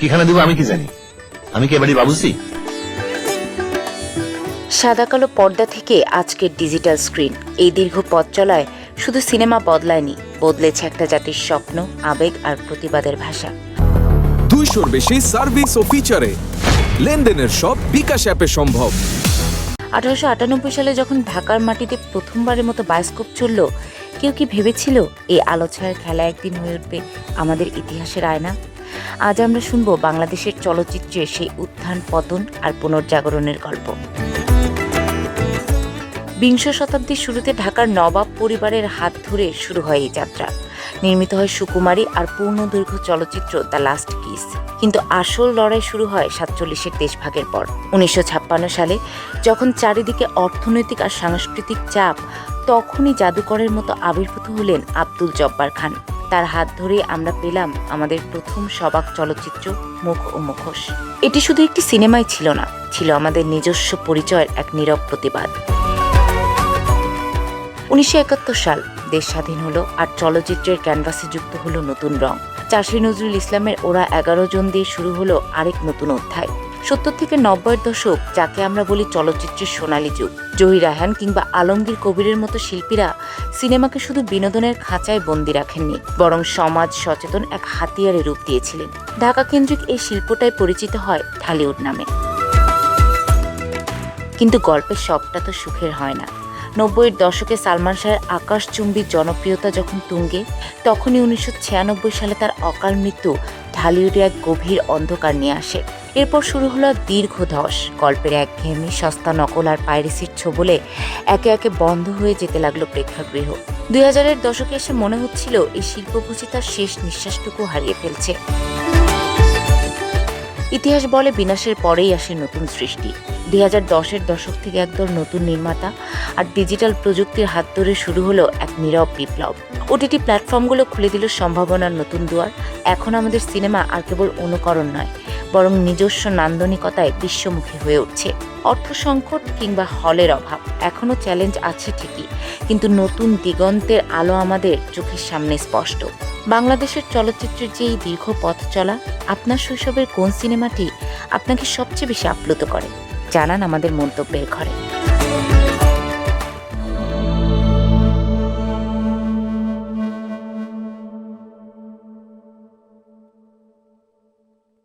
কিখানে দেবো আমি কি জানি? আমি কি এবারই বাবুসি? সাদা কালো পর্দা থেকে আজকের ডিজিটাল স্ক্রিন, এই দীর্ঘ পথ চলায় শুধু সিনেমা বদলায়নি, বদলেছে একটা জাতির স্বপ্ন, আবেগ আর প্রতিবাদের ভাষা। 200-র বেশি সার্ভিস ও ফিচারে লেনদেনের সব বিকাশ অ্যাপে সম্ভব। 1898 সালে যখন ঢাকার মাটিতে প্রথমবারের মতো বায়োস্কোপ চলল, কেউ কি ভেবেছিল এই আলো ছায়ার খেলা একদিন হয়ে উঠবে আমাদের ইতিহাসের আয়না? আজ আমরা শুনব বাংলাদেশের চলচ্চিত্রের সেই উত্থান, পতন আর পুনর্জাগরণের গল্প। বিংশ শতাব্দীর শুরুতে ঢাকার নবাব পরিবারের হাত ধরে শুরু হয় এই যাত্রা। নির্মিত হয় সুকুমারী আর পূর্ণদৈর্ঘ্য চলচ্চিত্র দ্য লাস্ট কিস। কিন্তু আসল লড়াই শুরু হয় 47-এর দেশভাগের পর। 1956 সালে যখন চারিদিকে অর্থনৈতিক আর সাংস্কৃতিক চাপ, তখনই জাদুকরের মতো আবির্ভূত হলেন আব্দুল জব্বার খান। তার হাত ধরেই আমরা পেলাম আমাদের প্রথম সবাক চলচ্চিত্র মুখ ও মুখোশ। এটি শুধু একটি সিনেমাই ছিল না, ছিল আমাদের নিজস্ব পরিচয়ের এক নীরব প্রতিবাদ। 1971 সাল, দেশ স্বাধীন হলো আর চলচ্চিত্রের ক্যানভাসে যুক্ত হলো নতুন রং। চাষী নজরুল ইসলামের ওরা 11 জন দিয়ে শুরু হলো আরেক নতুন অধ্যায়। 70 থেকে 90-এর দশক, যাকে আমরা বলি চলচ্চিত্রের সোনালী যুগ। জহির রায়হান কিংবা আলমগীর কবিরের মতো শিল্পীরা সিনেমাকে শুধু বিনোদনের খাঁচায় বন্দি রাখেননি, বরং সমাজ সচেতন এক হাতিয়ারে রূপ দিয়েছিলেন। ঢাকা কেন্দ্রিক এই শিল্পটাই পরিচিত হয় ঢালিউড নামে। কিন্তু গল্পের সবটা তো সুখের হয় না। 90-এর দশকে সালমান শাহের আকাশচুম্বী জনপ্রিয়তা যখন তুঙ্গে, তখনই 1996 সালে তার অকাল মৃত্যু ঢালিউডে এক গভীর অন্ধকার নিয়ে আসে। এরপর শুরু হলো দীর্ঘ ধস। গল্পের একঘেয়েমি, সস্তা নকল আর পাইরেসির ছোবলে একে একে বন্ধ হয়ে যেতে লাগলো প্রেক্ষাগৃহ। 2000-এর দশকে এসে মনে হচ্ছিল এই শিল্পভূষি তার শেষ নিঃশ্বাসটুকু হারিয়ে ফেলছে। ইতিহাস বলে বিনাশের পরেই আসে নতুন সৃষ্টি। 2010-এর দশক থেকে একদল নতুন নির্মাতা আর ডিজিটাল প্রযুক্তির হাত ধরে শুরু হলো এক নীরব বিপ্লব। ওটিটি প্ল্যাটফর্মগুলো খুলে দিল সম্ভাবনার নতুন দুয়ার। এখন আমাদের সিনেমা আর কেবল অনুকরণ নয়, বরং নিজস্ব নান্দনিকতায় বিশ্বমুখী হয়ে উঠছে। অর্থ সংকট কিংবা হলের অভাব এখনও চ্যালেঞ্জ আছে ঠিকই, কিন্তু নতুন দিগন্তের আলো আমাদের চোখের সামনে স্পষ্ট। বাংলাদেশের চলচ্চিত্রের যে এই দীর্ঘ পথ চলা, আপনার শৈশবের কোন সিনেমাটি আপনাকে সবচেয়ে বেশি আপ্লুত করে? জানান আমাদের মন্তব্যের ঘরে।